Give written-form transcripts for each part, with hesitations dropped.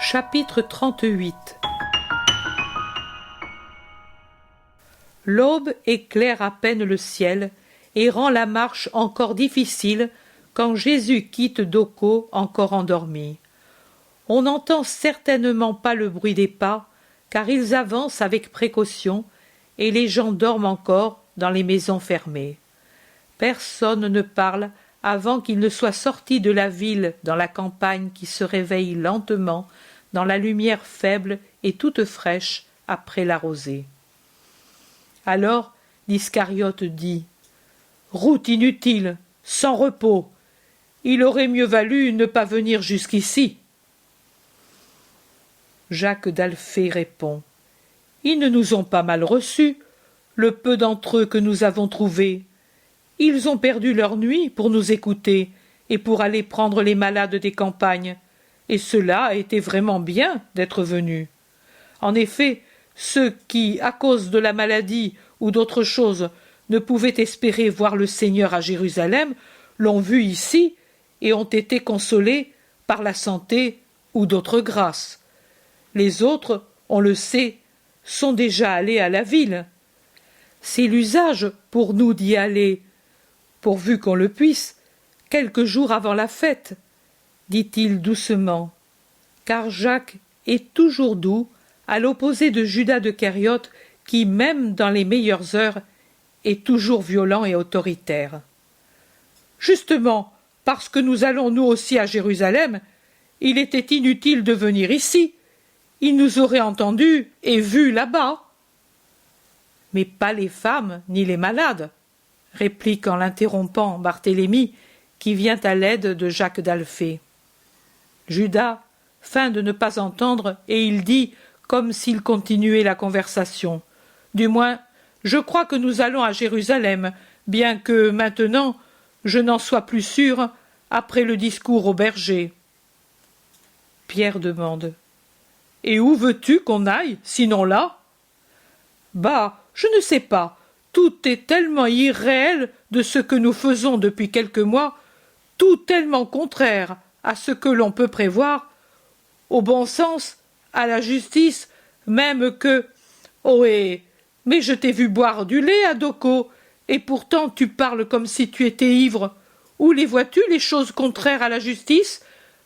Chapitre 38. L'aube éclaire à peine le ciel et rend la marche encore difficile quand Jésus quitte Doko encore endormi. On n'entend certainement pas le bruit des pas, car ils avancent avec précaution et les gens dorment encore dans les maisons fermées. Personne ne parle avant qu'il ne soit sorti de la ville dans la campagne qui se réveille lentement dans la lumière faible et toute fraîche après la rosée. Alors l'Iscariote dit « Route inutile, sans repos, il aurait mieux valu ne pas venir jusqu'ici. » Jacques d'Alphée répond « Ils ne nous ont pas mal reçus, le peu d'entre eux que nous avons trouvés. Ils ont perdu leur nuit pour nous écouter et pour aller prendre les malades des campagnes, et cela a été vraiment bien d'être venus. En effet, ceux qui, à cause de la maladie ou d'autre chose, ne pouvaient espérer voir le Seigneur à Jérusalem, l'ont vu ici et ont été consolés par la santé ou d'autres grâces. Les autres, on le sait, sont déjà allés à la ville. C'est l'usage pour nous d'y aller, pourvu qu'on le puisse, quelques jours avant la fête, dit-il doucement, car Jacques est toujours doux, à l'opposé de Judas de Kériote qui, même dans les meilleures heures, est toujours violent et autoritaire. Justement, parce que nous allons nous aussi à Jérusalem, il était inutile de venir ici. Il nous aurait entendus et vus là-bas. Mais pas les femmes ni les malades, réplique en l'interrompant Barthélemy, qui vient à l'aide de Jacques d'Alphée. Judas feint de ne pas entendre et il dit, comme s'il continuait la conversation, « Du moins, je crois que nous allons à Jérusalem, bien que, maintenant, je n'en sois plus sûr après le discours au berger. » Pierre demande, « Et où veux-tu qu'on aille, sinon là ?»« Bah, je ne sais pas, tout est tellement irréel de ce que nous faisons depuis quelques mois, tout tellement contraire à ce que l'on peut prévoir, au bon sens, à la justice, même que... Ohé, mais je t'ai vu boire du lait à Doko, et pourtant tu parles comme si tu étais ivre. Où les vois-tu, les choses contraires à la justice ?»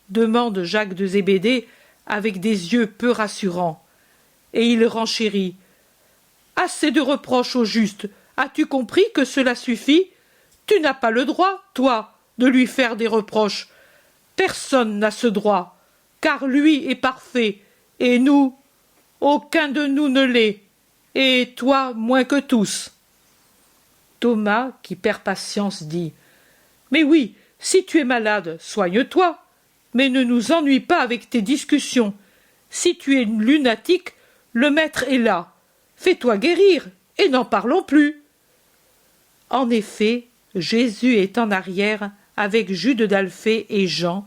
demande Jacques de Zébédée avec des yeux peu rassurants. Et il renchérit. « Assez de reproches au juste. As-tu compris que cela suffit ? Tu n'as pas le droit, toi, de lui faire des reproches. Personne n'a ce droit, car lui est parfait, et nous, aucun de nous ne l'est, et toi moins que tous. » Thomas, qui perd patience, dit « Mais oui, si tu es malade, soigne-toi, mais ne nous ennuie pas avec tes discussions. Si tu es lunatique, le maître est là. Fais-toi guérir, et n'en parlons plus. » En effet, Jésus est en arrière avec Jude d'Alphée et Jean,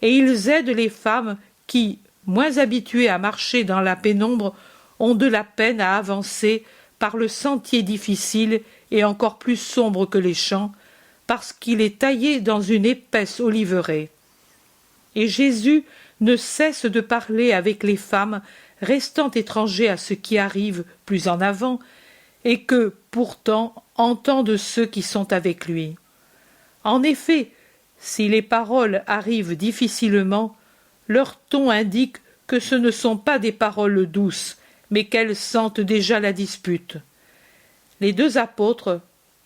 et ils aident les femmes qui, moins habituées à marcher dans la pénombre, ont de la peine à avancer par le sentier difficile et encore plus sombre que les champs, parce qu'il est taillé dans une épaisse oliveraie. Et Jésus ne cesse de parler avec les femmes, restant étrangers à ce qui arrive plus en avant, et que, pourtant, entendent ceux qui sont avec lui. En effet, si les paroles arrivent difficilement, leur ton indique que ce ne sont pas des paroles douces, mais qu'elles sentent déjà la dispute. Les deux apôtres,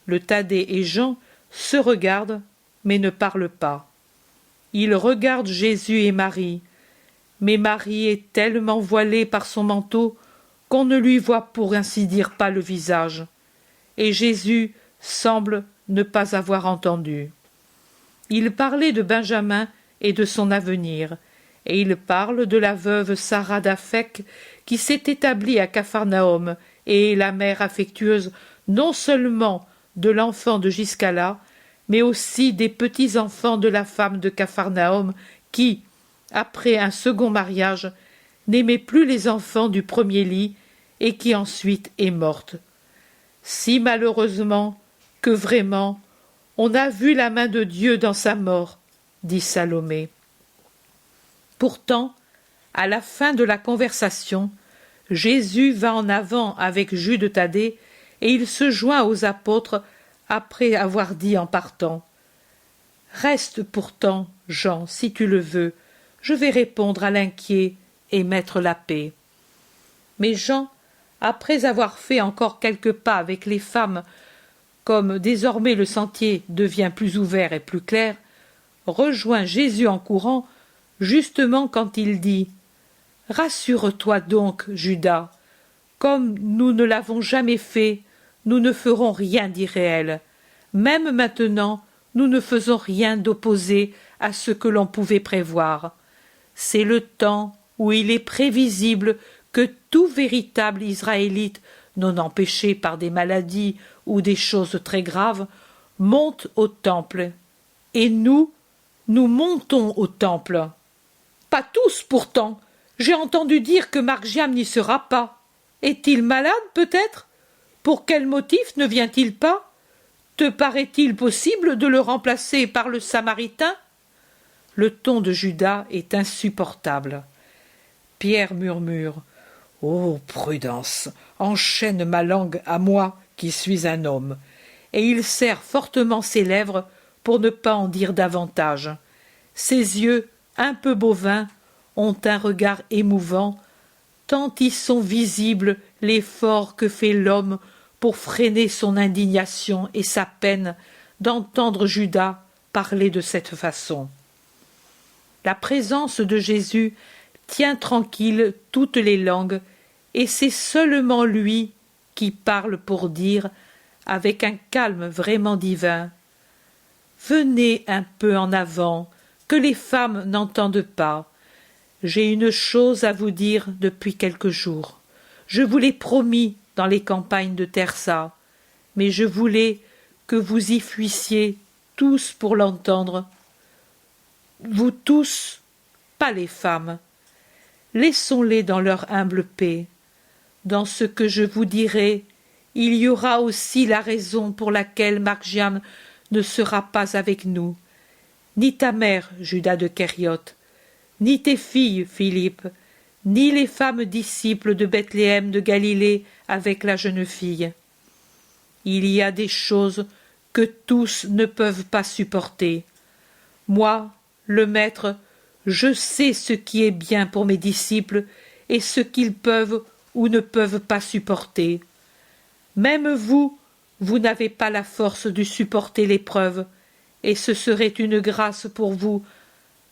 le Thaddée et Jean, se regardent, mais ne parlent pas. Ils regardent Jésus et Marie, mais Marie est tellement voilée par son manteau qu'on ne lui voit pour ainsi dire pas le visage, et Jésus semble ne pas avoir entendu. Il parlait de Benjamin et de son avenir, et il parle de la veuve Sarah d'Aphek qui s'est établie à Capharnaüm et est la mère affectueuse non seulement de l'enfant de Giscala, mais aussi des petits-enfants de la femme de Capharnaüm qui, après un second mariage, n'aimait plus les enfants du premier lit et qui ensuite est morte. Si malheureusement que vraiment on a vu la main de Dieu dans sa mort, dit Salomé. Pourtant, À la fin de la conversation, Jésus va en avant avec Jude Thaddée et il se joint aux apôtres après avoir dit en partant « Reste pourtant, Jean, si tu le veux, je vais répondre à l'inquiet et mettre la paix. » Mais Jean, après avoir fait encore quelques pas avec les femmes, comme désormais le sentier devient plus ouvert et plus clair, rejoint Jésus en courant, justement quand il dit « Rassure-toi donc, Judas, comme nous ne l'avons jamais fait, nous ne ferons rien d'irréel. Même maintenant, nous ne faisons rien d'opposé à ce que l'on pouvait prévoir. C'est le temps où il est prévisible que tout véritable Israélite, non empêché par des maladies ou des choses très graves, monte au temple. Et nous montons au temple. Pas tous pourtant. J'ai entendu dire que Margiam n'y sera pas. Est-il malade peut-être? Pour quel motif ne vient-il pas? Te paraît-il possible de le remplacer par le Samaritain? Le ton de Judas est insupportable. Pierre murmure « Oh, prudence, enchaîne ma langue à moi qui suis un homme. » Et il serre fortement ses lèvres pour ne pas en dire davantage. Ses yeux, un peu bovins, ont un regard émouvant, tant y sont visibles l'effort que fait l'homme pour freiner son indignation et sa peine d'entendre Judas parler de cette façon. La présence de Jésus tient tranquille toutes les langues, et c'est seulement lui qui parle pour dire, avec un calme vraiment divin, « Venez un peu en avant, que les femmes n'entendent pas. J'ai une chose à vous dire depuis quelques jours. Je vous l'ai promis dans les campagnes de Tersa, mais je voulais que vous y fuissiez tous pour l'entendre. Vous tous, pas les femmes. Laissons-les dans leur humble paix. Dans ce que je vous dirai, il y aura aussi la raison pour laquelle Margiam ne sera pas avec nous, ni ta mère, Judas de Kériote, ni tes filles, Philippe, ni les femmes disciples de Bethléem de Galilée avec la jeune fille. Il y a des choses que tous ne peuvent pas supporter. Moi, le Maître, je sais ce qui est bien pour mes disciples et ce qu'ils peuvent ou ne peuvent pas supporter. Même vous, vous n'avez pas la force de supporter l'épreuve, et ce serait une grâce pour vous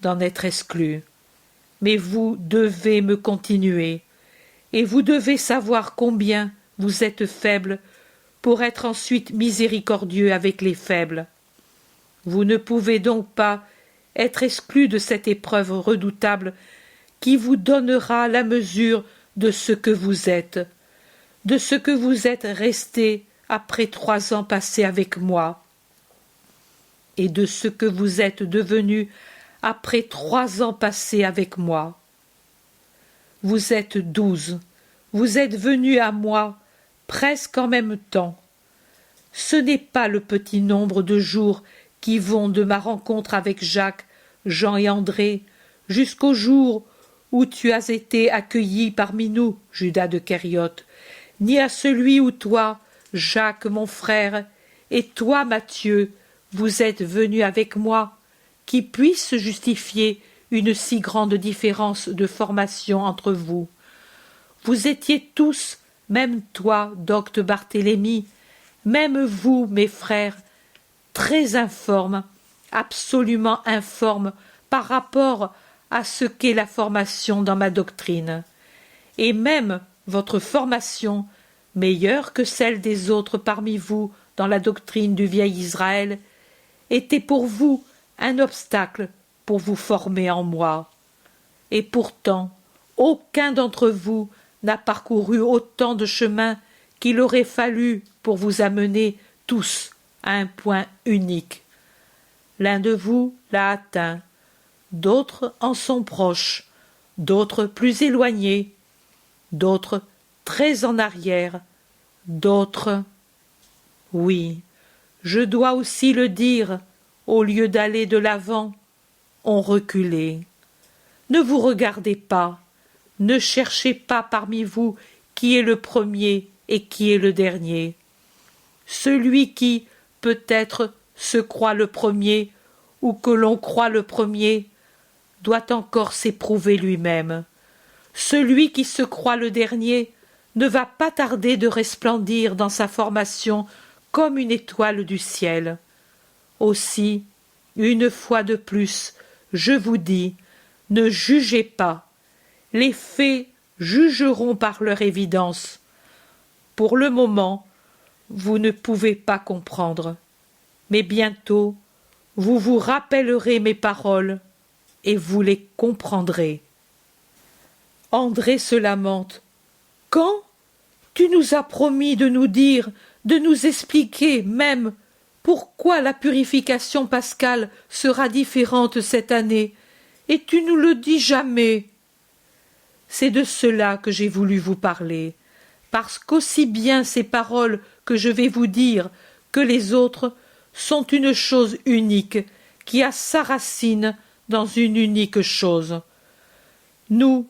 d'en être exclus. Mais vous devez me continuer, et vous devez savoir combien vous êtes faible pour être ensuite miséricordieux avec les faibles. Vous ne pouvez donc pas être exclus de cette épreuve redoutable qui vous donnera la mesure de ce que vous êtes restés après 3 ans passés avec moi, et de ce que vous êtes devenus après 3 ans passés avec moi. Vous êtes 12, vous êtes venus à moi presque en même temps. Ce n'est pas le petit nombre de jours qui vont de ma rencontre avec Jacques, Jean et André, jusqu'au jour où tu as été accueilli parmi nous, Judas de Kériote, ni à celui où toi, Jacques mon frère, et toi, Matthieu, vous êtes venus avec moi, qui puisse justifier une si grande différence de formation entre vous. Vous étiez tous, même toi, docte Barthélemy, même vous, mes frères, très informes, absolument informes par rapport à ce qu'est la formation dans ma doctrine. Et même votre formation, meilleure que celle des autres parmi vous dans la doctrine du vieil Israël, était pour vous un obstacle pour vous former en moi. Et pourtant, aucun d'entre vous n'a parcouru autant de chemin qu'il aurait fallu pour vous amener tous à un point unique. L'un de vous l'a atteint, d'autres en sont proches, d'autres plus éloignés, d'autres très en arrière, d'autres... Oui, je dois aussi le dire, au lieu d'aller de l'avant, on reculait. Ne vous regardez pas, Ne cherchez pas parmi vous qui est le premier et qui est le dernier. Celui qui, peut-être, se croit le premier, ou que l'on croit le premier, doit encore s'éprouver lui-même. Celui qui se croit le dernier ne va pas tarder de resplendir dans sa formation comme une étoile du ciel. Aussi, une fois de plus, je vous dis, ne jugez pas. Les faits jugeront par leur évidence. Pour le moment, vous ne pouvez pas comprendre, mais bientôt, vous vous rappellerez mes paroles et vous les comprendrez. André se lamente. Quand? Tu nous as promis de nous dire, de nous expliquer même pourquoi la purification pascale sera différente cette année, et tu nous le dis jamais. C'est de cela que j'ai voulu vous parler, parce qu'aussi bien ces paroles que je vais vous dire que les autres sont une chose unique qui a sa racine dans une unique chose. Nous,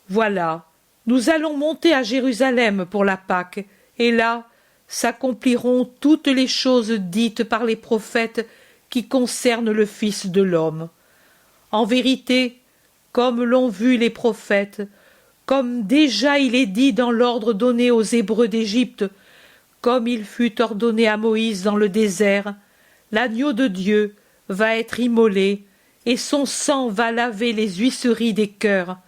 voilà, nous allons monter à Jérusalem pour la Pâque, et là s'accompliront toutes les choses dites par les prophètes qui concernent le Fils de l'homme. En vérité, comme l'ont vu les prophètes, comme déjà il est dit dans l'ordre donné aux Hébreux d'Égypte, comme il fut ordonné à Moïse dans le désert, l'agneau de Dieu va être immolé, et son sang va laver les huisseries des cœurs,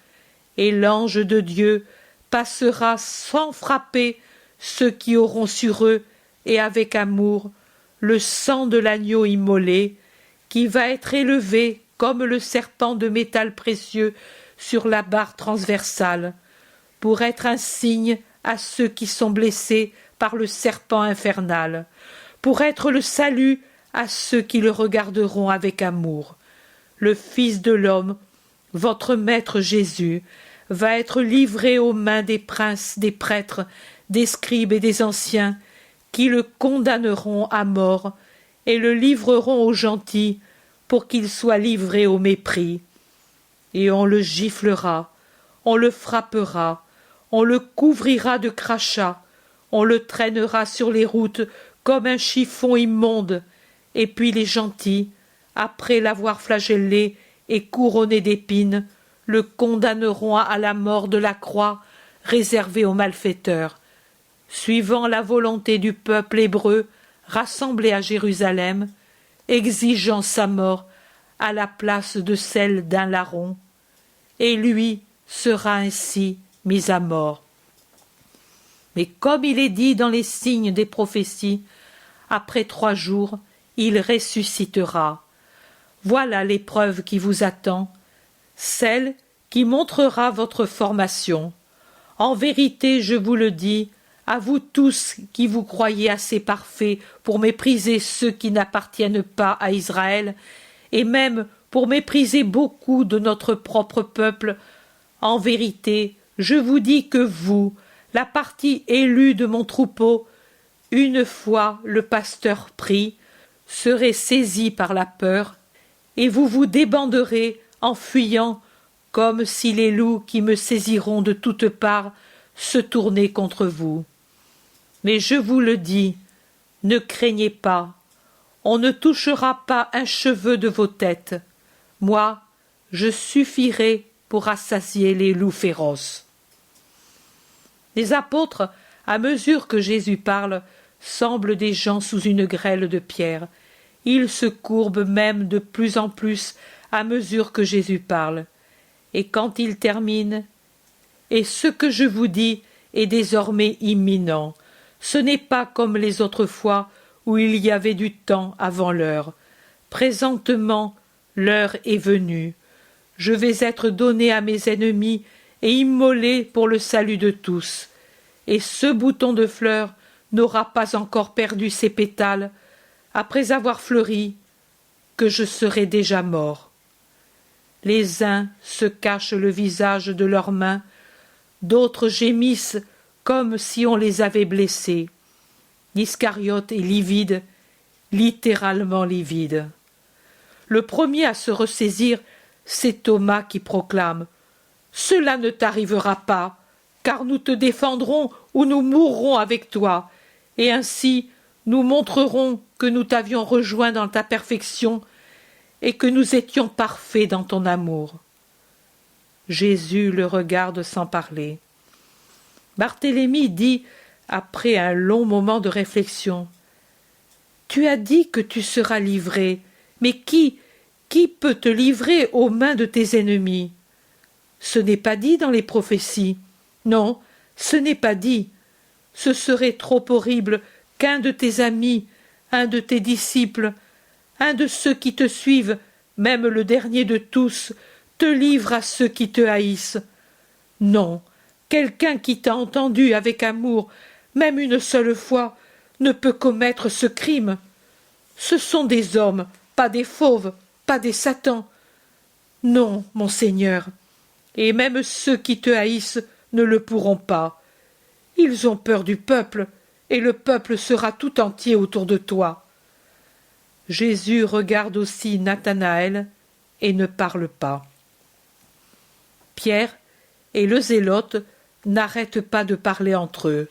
et l'ange de Dieu passera sans frapper ceux qui auront sur eux, et avec amour, le sang de l'agneau immolé, qui va être élevé comme le serpent de métal précieux sur la barre transversale, pour être un signe à ceux qui sont blessés par le serpent infernal, pour être le salut à ceux qui le regarderont avec amour. Le Fils de l'homme, votre Maître Jésus, va être livré aux mains des princes, des prêtres, des scribes et des anciens, qui le condamneront à mort et le livreront aux gentils pour qu'il soit livré au mépris. Et on le giflera, on le frappera, on le couvrira de crachats, on le traînera sur les routes comme un chiffon immonde, et puis les gentils, après l'avoir flagellé et couronné d'épines, le condamneront à la mort de la croix réservée aux malfaiteurs, suivant la volonté du peuple hébreu rassemblé à Jérusalem, exigeant sa mort à la place de celle d'un larron, et lui sera ainsi mis à mort. Mais comme il est dit dans les signes des prophéties, après 3 jours, il ressuscitera. Voilà l'épreuve qui vous attend, celle qui montrera votre formation. En vérité, je vous le dis, à vous tous qui vous croyez assez parfaits pour mépriser ceux qui n'appartiennent pas à Israël, et même pour mépriser beaucoup de notre propre peuple, en vérité, je vous dis que vous, la partie élue de mon troupeau, une fois le pasteur pris, serez saisis par la peur, et vous vous débanderez en fuyant, comme si les loups qui me saisiront de toutes parts se tournaient contre vous. Mais je vous le dis, ne craignez pas, on ne touchera pas un cheveu de vos têtes. Moi, je suffirai pour rassasier les loups féroces. Les apôtres, à mesure que Jésus parle, semblent des gens sous une grêle de pierre. Ils se courbent même de plus en plus à mesure que Jésus parle. Et quand il termine, « Et ce que je vous dis est désormais imminent. Ce n'est pas comme les autres fois où il y avait du temps avant l'heure. Présentement, l'heure est venue. Je vais être donné à mes ennemis et immolé pour le salut de tous. Et ce bouton de fleur n'aura pas encore perdu ses pétales, après avoir fleuri, que je serai déjà mort. Les uns se cachent le visage de leurs mains, d'autres gémissent comme si on les avait blessés. L'Iscariote est livide, littéralement livide. Le premier à se ressaisir, c'est Thomas qui proclame « cela ne t'arrivera pas, car nous te défendrons ou nous mourrons avec toi, et ainsi nous montrerons que nous t'avions rejoint dans ta perfection et que nous étions parfaits dans ton amour. » Jésus le regarde sans parler. Barthélemy dit, après un long moment de réflexion, « Tu as dit que tu seras livré, mais qui peut te livrer aux mains de tes ennemis? Ce n'est pas dit dans les prophéties. Non, ce n'est pas dit. Ce serait trop horrible qu'un de tes amis, un de tes disciples, un de ceux qui te suivent, même le dernier de tous, te livre à ceux qui te haïssent. Non, quelqu'un qui t'a entendu avec amour, même une seule fois, ne peut commettre ce crime. Ce sont des hommes, pas des fauves, pas des satans. Non, mon Seigneur, et même ceux qui te haïssent ne le pourront pas. Ils ont peur du peuple, et le peuple sera tout entier autour de toi. » Jésus regarde aussi Nathanaël et ne parle pas. Pierre et le zélote n'arrêtent pas de parler entre eux.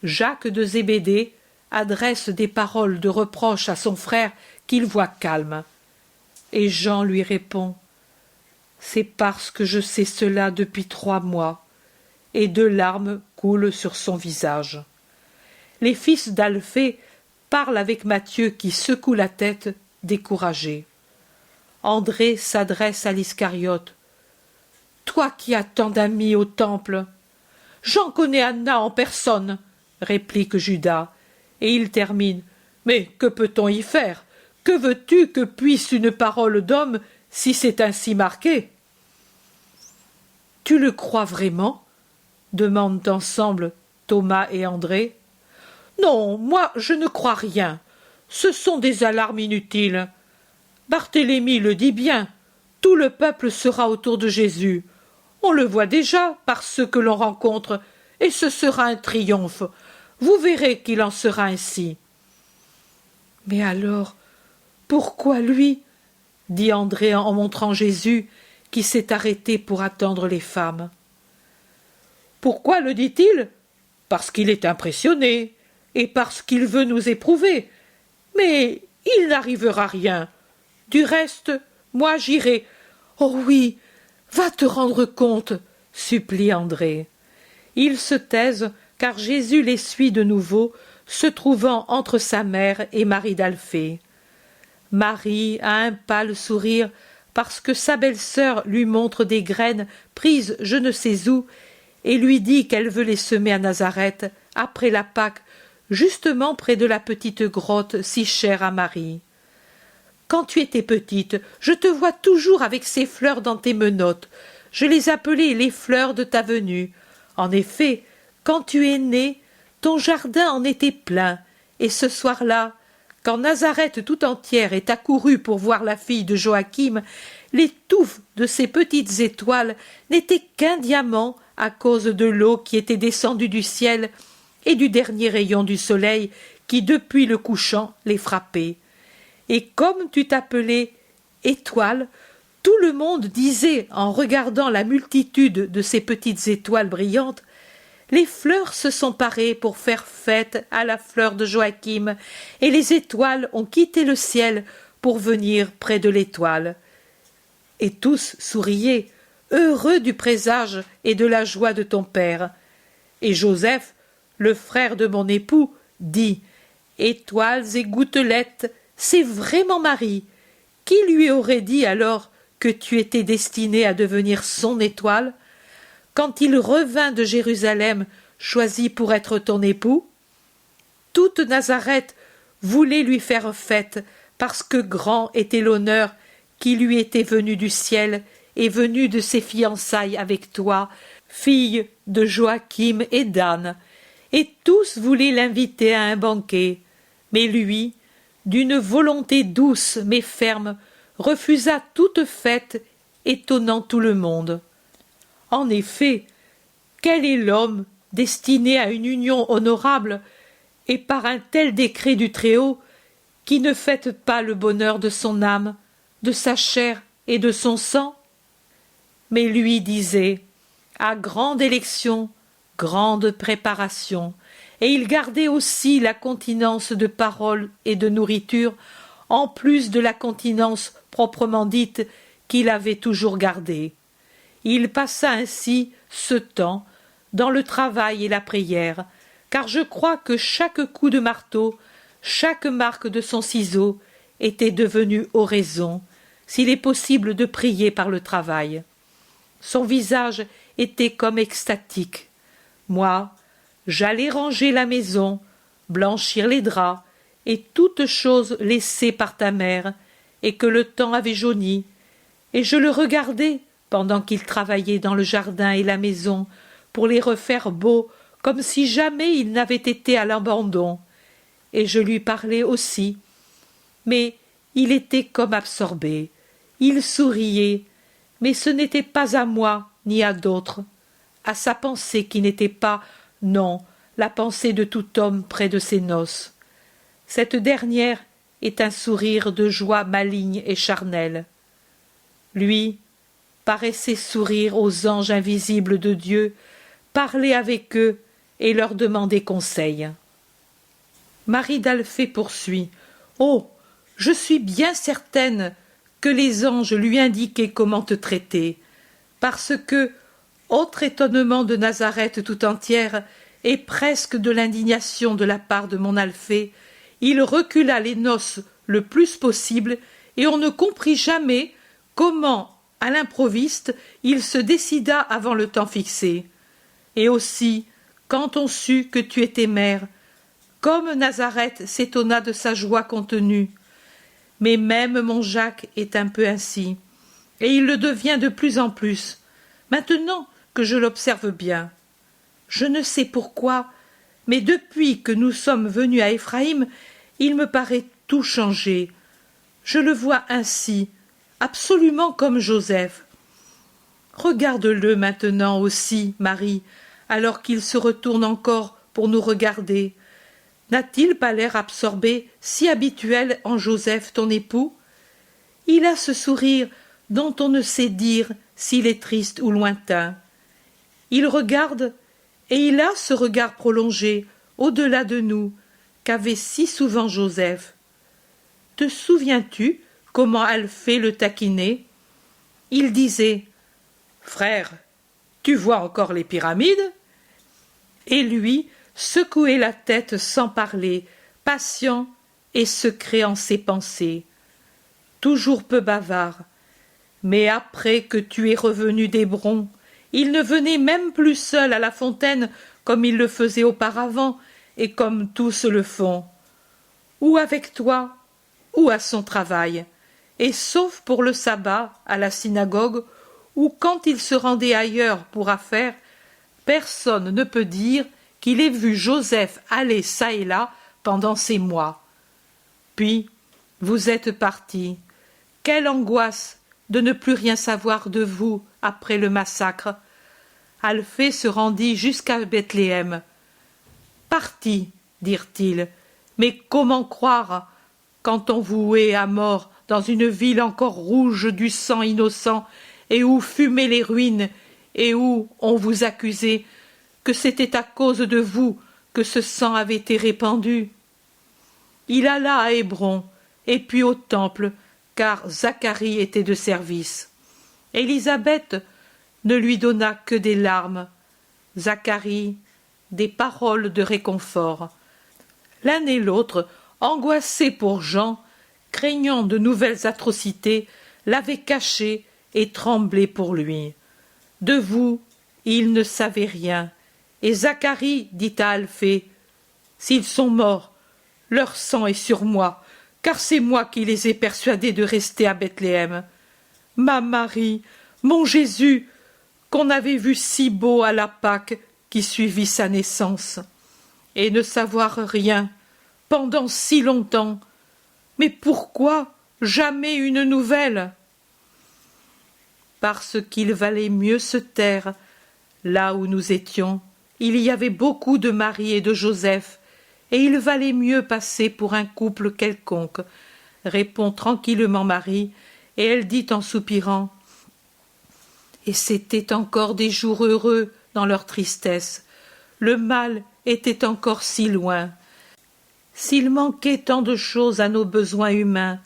Jacques de Zébédée adresse des paroles de reproche à son frère qu'il voit calme. Et Jean lui répond, « C'est parce que je sais cela depuis 3 mois. » Et 2 larmes coulent sur son visage. Les fils d'Alphée parlent avec Matthieu qui secoue la tête, découragé. André s'adresse à l'Iscariote. « Toi qui as tant d'amis au temple !»« J'en connais Anna en personne, » réplique Judas, et il termine. « Mais que peut-on y faire? Que veux-tu que puisse une parole d'homme si c'est ainsi marqué ?» ?»« Tu le crois vraiment ?» demandent ensemble Thomas et André. « Non, moi je ne crois rien. Ce sont des alarmes inutiles. Barthélemy le dit bien, tout le peuple sera autour de Jésus. On le voit déjà par ceux que l'on rencontre, et ce sera un triomphe. Vous verrez qu'il en sera ainsi. » »« Mais alors, pourquoi lui ?» dit André en montrant Jésus, qui s'est arrêté pour attendre les femmes. « Pourquoi le dit-il? Parce qu'il est impressionné, et parce qu'il veut nous éprouver. Mais il n'arrivera rien. Du reste, moi j'irai. »« Oh oui, va te rendre compte, » supplie André. Ils se taisent, car Jésus les suit de nouveau, se trouvant entre sa mère et Marie d'Alphée. Marie a un pâle sourire parce que sa belle-sœur lui montre des graines prises je ne sais où et lui dit qu'elle veut les semer à Nazareth après la Pâque, justement près de la petite grotte si chère à Marie. « Quand tu étais petite, je te vois toujours avec ces fleurs dans tes menottes. Je les appelais les fleurs de ta venue. En effet, quand tu es née, ton jardin en était plein, et ce soir-là, quand Nazareth tout entière est accourue pour voir la fille de Joachim, les touffes de ces petites étoiles n'étaient qu'un diamant à cause de l'eau qui était descendue du ciel et du dernier rayon du soleil qui, depuis le couchant, les frappait. Et comme tu t'appelais étoile, tout le monde disait, en regardant la multitude de ces petites étoiles brillantes, « Les fleurs se sont parées pour faire fête à la fleur de Joachim, et les étoiles ont quitté le ciel pour venir près de l'étoile. » Et tous souriaient, heureux du présage et de la joie de ton père. Et Joseph, le frère de mon époux, dit « Étoiles et gouttelettes, c'est vraiment Marie. Qui lui aurait dit alors que tu étais destinée à devenir son étoile, quand il revint de Jérusalem, choisi pour être ton époux? Toute Nazareth voulait lui faire fête, parce que grand était l'honneur qui lui était venu du ciel et venu de ses fiançailles avec toi, fille de Joachim et d'Anne, et tous voulaient l'inviter à un banquet. Mais lui, d'une volonté douce mais ferme, refusa toute fête, étonnant tout le monde. En effet, quel est l'homme destiné à une union honorable et par un tel décret du Très-Haut qui ne fête pas le bonheur de son âme, de sa chair et de son sang? Mais lui disait À grande élection, grande préparation, et il gardait aussi la continence de parole et de nourriture, en plus de la continence proprement dite qu'il avait toujours gardée. Il passa ainsi ce temps dans le travail et la prière, car je crois que chaque coup de marteau, chaque marque de son ciseau était devenu oraison, s'il est possible de prier par le travail. Son visage était comme extatique. Moi, j'allais ranger la maison, blanchir les draps, et toutes choses laissées par ta mère, et que le temps avait jauni, et je le regardais pendant qu'il travaillait dans le jardin et la maison, pour les refaire beaux, comme si jamais il n'avait été à l'abandon. Et je lui parlais aussi. Mais il était comme absorbé. Il souriait, mais ce n'était pas à moi ni à d'autres, à sa pensée qui n'était pas, non, la pensée de tout homme près de ses noces. Cette dernière est un sourire de joie maligne et charnelle. Lui paraissait sourire aux anges invisibles de Dieu, parler avec eux et leur demander conseil. Marie d'Alphée poursuit. Oh, je suis bien certaine que les anges lui indiquaient comment te traiter, parce que, autre étonnement de Nazareth tout entière, et presque de l'indignation de la part de mon Alphée, il recula les noces le plus possible, et on ne comprit jamais comment, à l'improviste, il se décida avant le temps fixé. Et aussi, quand on sut que tu étais mère, comme Nazareth s'étonna de sa joie contenue. Mais même mon Jacques est un peu ainsi, et il le devient de plus en plus, maintenant que je l'observe bien. Je ne sais pourquoi, mais depuis que nous sommes venus à Éphraïm, il me paraît tout changé. Je le vois ainsi, absolument comme Joseph. Regarde-le maintenant aussi, Marie, alors qu'il se retourne encore pour nous regarder. N'a-t-il pas l'air absorbé, si habituel en Joseph, ton époux? Il a ce sourire dont on ne sait dire s'il est triste ou lointain. Il regarde, et il a ce regard prolongé, au-delà de nous, qu'avait si souvent Joseph. Te souviens-tu comment Alphée le taquinait? Il disait « Frère, tu vois encore les pyramides ?» Et lui secouait la tête sans parler, patient et secret en ses pensées. Toujours peu bavard. Mais après que tu es revenu d'Hébron, il ne venait même plus seul à la fontaine comme il le faisait auparavant et comme tous le font. Ou avec toi, ou à son travail, et sauf pour le sabbat à la synagogue, ou quand il se rendait ailleurs pour affaires, personne ne peut dire qu'il ait vu Joseph aller çà et là pendant ces mois. Puis, vous êtes partis. Quelle angoisse de ne plus rien savoir de vous après le massacre. Alphée se rendit jusqu'à Bethléem. Parti, dirent-ils, mais comment croire, quand on vouait à mort dans une ville encore rouge du sang innocent, et où fumaient les ruines, et où on vous accusait, que c'était à cause de vous que ce sang avait été répandu. Il alla à Hébron, et puis au temple, car Zacharie était de service. Élisabeth ne lui donna que des larmes, Zacharie des paroles de réconfort. L'un et l'autre, angoissés pour Jean, craignant de nouvelles atrocités, l'avaient caché et tremblaient pour lui. De vous, il ne savait rien. Et Zacharie dit à Alphée, « S'ils sont morts, leur sang est sur moi, car c'est moi qui les ai persuadés de rester à Bethléem. Ma Marie, mon Jésus, qu'on avait vu si beau à la Pâque qui suivit sa naissance, et ne savoir rien pendant si longtemps. Mais pourquoi jamais une nouvelle? Parce qu'il valait mieux se taire. Là où nous étions, il y avait beaucoup de Marie et de Joseph, et il valait mieux passer pour un couple quelconque, répond tranquillement Marie, et elle dit en soupirant, Et c'étaient encore des jours heureux dans leur tristesse. Le mal était encore si loin. S'il manquait tant de choses à nos besoins humains,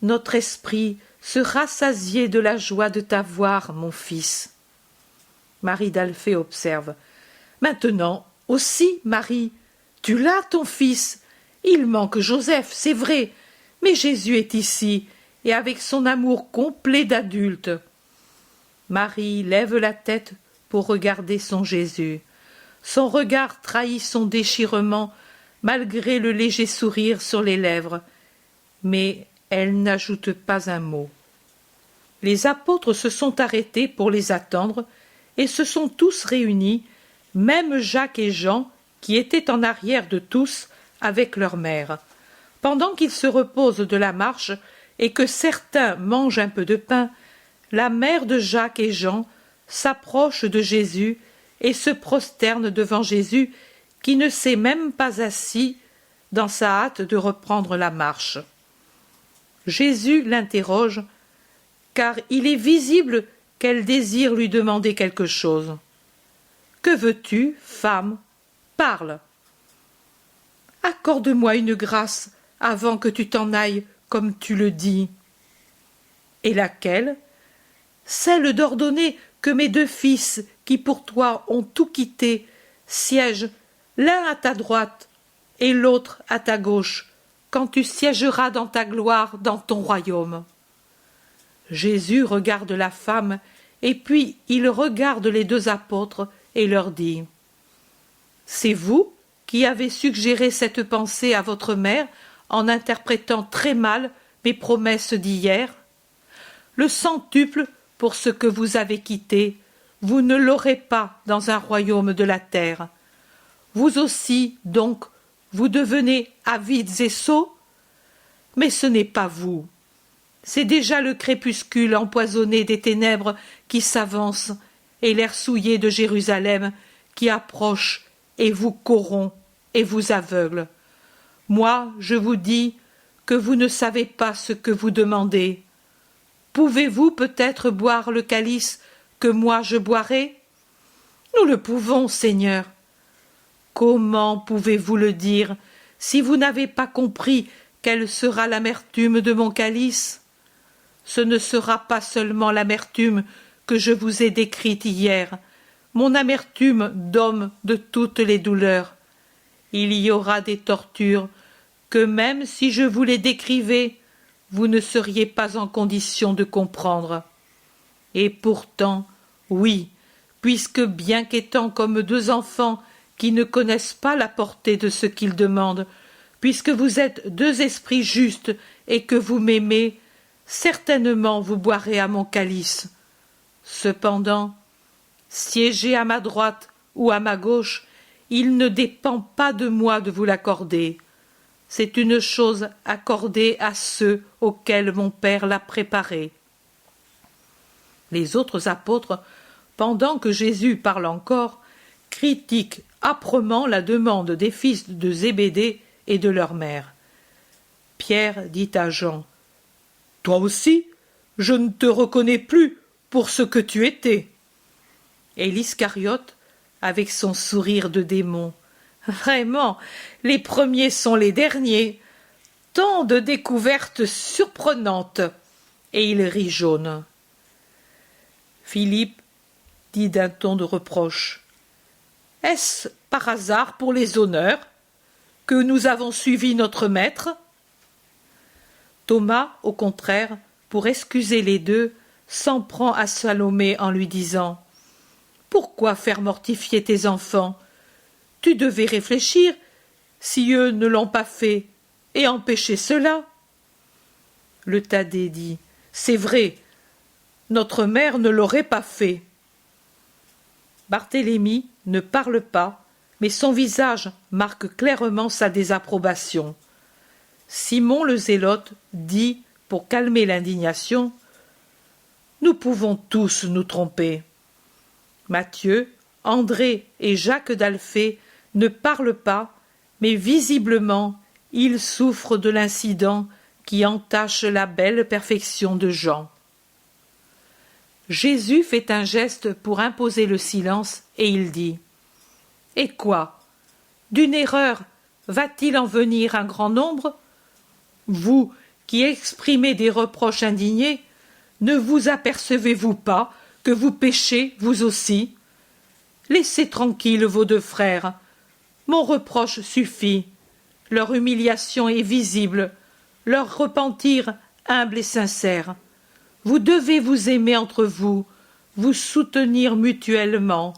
notre esprit se rassasiait de la joie de t'avoir, mon fils. Marie d'Alphée observe. Maintenant, aussi, Marie, tu l'as, ton fils. Il manque Joseph, c'est vrai, mais Jésus est ici, et avec son amour complet d'adulte. Marie lève la tête pour regarder son Jésus. Son regard trahit son déchirement, malgré le léger sourire sur les lèvres. Mais elle n'ajoute pas un mot. Les apôtres se sont arrêtés pour les attendre, et se sont tous réunis, même Jacques et Jean, qui étaient en arrière de tous, avec leur mère. Pendant qu'ils se reposent de la marche, et que certains mangent un peu de pain, la mère de Jacques et Jean s'approche de Jésus et se prosterne devant Jésus, qui ne s'est même pas assis dans sa hâte de reprendre la marche. Jésus l'interroge, car il est visible qu'elle désire lui demander quelque chose. « Que veux-tu, femme ? Parle. »« Accorde-moi une grâce avant que tu t'en ailles, comme tu le dis. »« Et laquelle ? » ?»« Celle d'ordonner que mes deux fils, qui pour toi ont tout quitté, siègent l'un à ta droite et l'autre à ta gauche, quand tu siégeras dans ta gloire dans ton royaume. » Jésus regarde la femme, et puis il regarde les deux apôtres et leur dit : « C'est vous qui avez suggéré cette pensée à votre mère en interprétant très mal mes promesses d'hier ? Le centuple pour ce que vous avez quitté, vous ne l'aurez pas dans un royaume de la terre. Vous aussi, donc, vous devenez avides et sots ? Mais ce n'est pas vous. C'est déjà le crépuscule empoisonné des ténèbres qui s'avance, et l'air souillé de Jérusalem qui approche et vous corrompt et vous aveugle. Moi, je vous dis que vous ne savez pas ce que vous demandez. Pouvez-vous peut-être boire le calice que moi je boirai ? Nous le pouvons, Seigneur. Comment pouvez-vous le dire si vous n'avez pas compris quelle sera l'amertume de mon calice ? Ce ne sera pas seulement l'amertume que je vous ai décrite hier, mon amertume d'homme de toutes les douleurs. Il y aura des tortures que même si je vous les décrivais, vous ne seriez pas en condition de comprendre. Et pourtant, oui, puisque bien qu'étant comme deux enfants qui ne connaissent pas la portée de ce qu'ils demandent, puisque vous êtes deux esprits justes et que vous m'aimez, certainement vous boirez à mon calice. Cependant, siégez à ma droite ou à ma gauche, il ne dépend pas de moi de vous l'accorder. C'est une chose accordée à ceux auxquels mon Père l'a préparée. Les autres apôtres, pendant que Jésus parle encore, critiquent âprement la demande des fils de Zébédée et de leur mère. Pierre dit à Jean : « Toi aussi, je ne te reconnais plus pour ce que tu étais. » Et l'Iscariote, avec son sourire de démon : « Vraiment, les premiers sont les derniers. Tant de découvertes surprenantes. » Et il rit jaune. Philippe dit d'un ton de reproche : « Est-ce par hasard pour les honneurs que nous avons suivi notre maître ?» Thomas, au contraire, pour excuser les deux, s'en prend à Salomé en lui disant : « Pourquoi faire mortifier tes enfants ? Tu devais réfléchir, si eux ne l'ont pas fait, et empêcher cela. » Le Thaddée dit : « C'est vrai, notre mère ne l'aurait pas fait. » Barthélemy ne parle pas, mais son visage marque clairement sa désapprobation. Simon le Zélote dit, pour calmer l'indignation : « Nous pouvons tous nous tromper. » Matthieu, André et Jacques d'Alphée ne parlent pas, mais visiblement ils souffrent de l'incident qui entache la belle perfection de Jean. Jésus fait un geste pour imposer le silence et il dit « Et quoi? D'une erreur va-t-il en venir un grand nombre? Vous qui exprimez des reproches indignés, ne vous apercevez-vous pas que vous péchez vous aussi? Laissez tranquilles vos deux frères. Mon reproche suffit. Leur humiliation est visible, leur repentir humble et sincère. Vous devez vous aimer entre vous, vous soutenir mutuellement,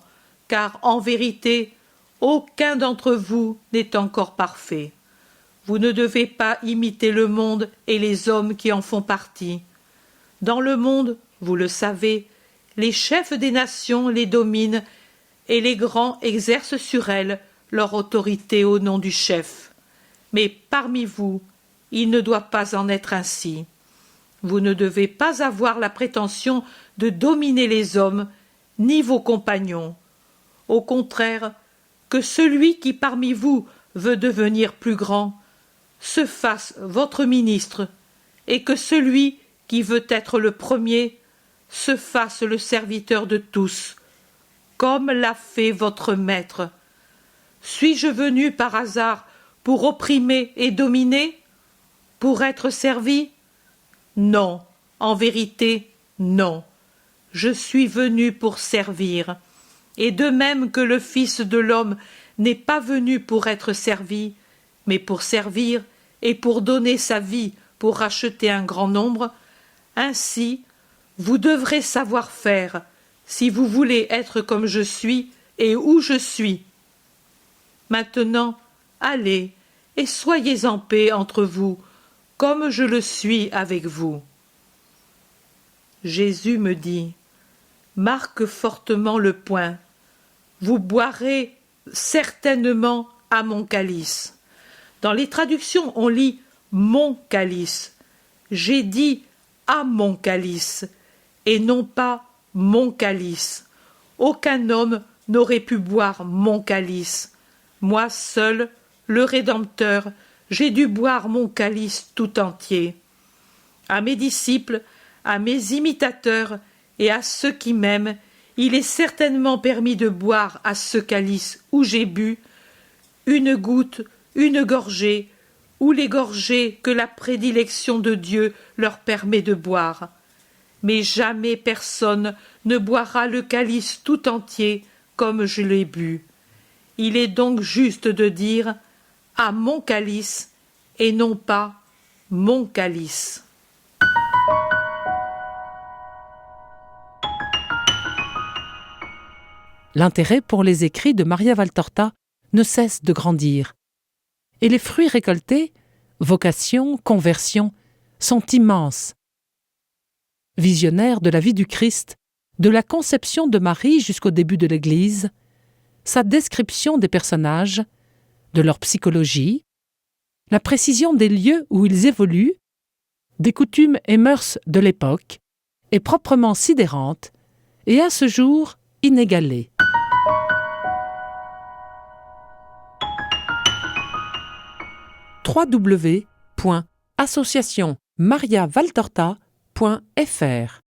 car en vérité, aucun d'entre vous n'est encore parfait. Vous ne devez pas imiter le monde et les hommes qui en font partie. Dans le monde, vous le savez, les chefs des nations les dominent et les grands exercent sur elles leur autorité au nom du chef. Mais parmi vous, il ne doit pas en être ainsi. Vous ne devez pas avoir la prétention de dominer les hommes, ni vos compagnons. Au contraire, que celui qui parmi vous veut devenir plus grand se fasse votre ministre, et que celui qui veut être le premier se fasse le serviteur de tous, comme l'a fait votre maître. Suis-je venu par hasard pour opprimer et dominer? Pour être servi? Non, en vérité, non. Je suis venu pour servir. Et de même que le Fils de l'homme n'est pas venu pour être servi, mais pour servir et pour donner sa vie pour racheter un grand nombre, ainsi vous devrez savoir faire si vous voulez être comme je suis et où je suis. Maintenant, allez et soyez en paix entre vous, comme je le suis avec vous. » Jésus me dit « Marque fortement le poing. Vous boirez certainement à mon calice. » Dans les traductions, on lit « mon calice ». J'ai dit « à mon calice » et non pas « mon calice ». Aucun homme n'aurait pu boire mon calice. Moi seul, le Rédempteur, j'ai dû boire mon calice tout entier. À mes disciples, à mes imitateurs et à ceux qui m'aiment, il est certainement permis de boire à ce calice où j'ai bu, une goutte, une gorgée, ou les gorgées que la prédilection de Dieu leur permet de boire. Mais jamais personne ne boira le calice tout entier comme je l'ai bu. Il est donc juste de dire « à mon calice » et non pas « mon calice ». L'intérêt pour les écrits de Maria Valtorta ne cesse de grandir. Et les fruits récoltés, vocation, conversion, sont immenses. Visionnaire de la vie du Christ, de la conception de Marie jusqu'au début de l'Église, sa description des personnages, de leur psychologie, la précision des lieux où ils évoluent, des coutumes et mœurs de l'époque, est proprement sidérante et à ce jour inégalée. www.associationmariavaltorta.fr